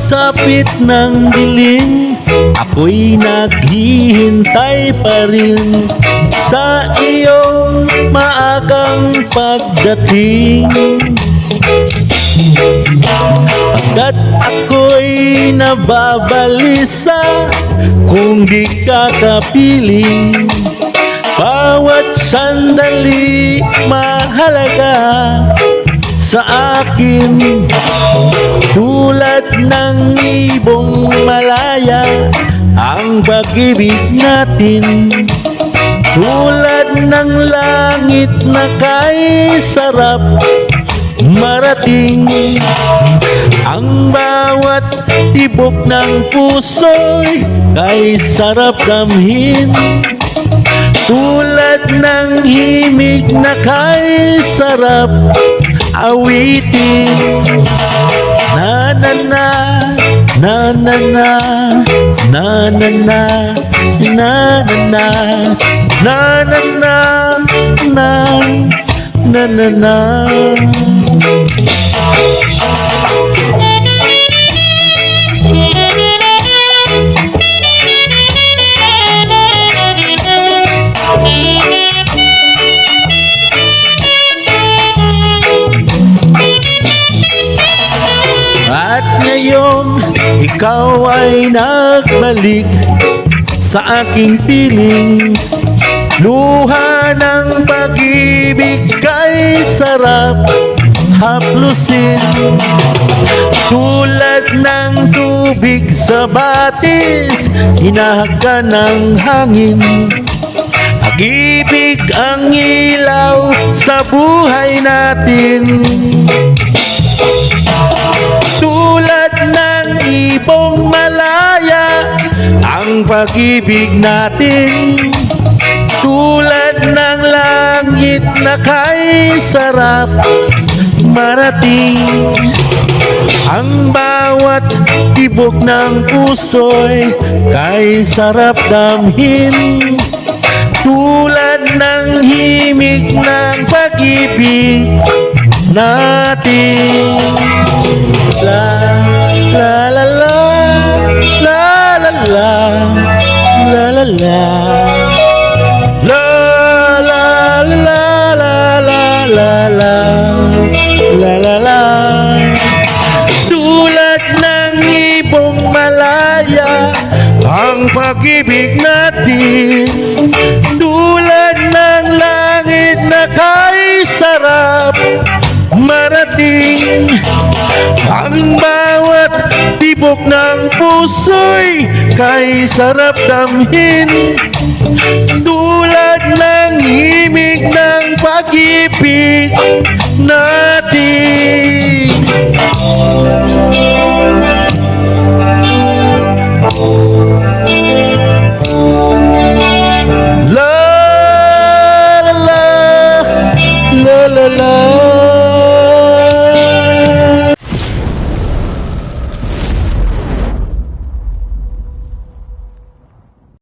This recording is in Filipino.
pagsapit ng dilim, ako'y naghihintay pa rin sa iyong maagang pagdating. Pagkat ako'y nababalisa kung di ka kapiling, bawat sandali mahalaga sa akin. Tulad ng ibong malaya ang pag-ibig natin, tulad ng langit na kay sarap marating. Ang bawat tibok ng puso'y kay sarap damhin, tulad ng himig na kay sarap awitin. Na na na, na na na, na na na, na na na, na na na, na na na. At ngayon, ikaw ay nagbalik sa aking piling, luha ng pag-ibig kay sarap haplusin, tulad ng tubig sa batis, hinahagkan ng hangin. Pag-ibig ang ilaw sa buhay natin, tulad ng ibong malaya ang pag-ibig natin, tulad ng langit na kay sarap marating. Ang bawat tibok ng puso'y kay sarap damhin, tulad ng himig ng pag-ibig natin. La la la la, la la la, la la la, la la la la la la la, la la la. Tulad ng ibong malaya ang pag-ibig natin, tulad ng langit na kay sarap marating. Ang bawat tibok ng puso'y kay sarap damhin, tulad ng himig ng pag-ibig na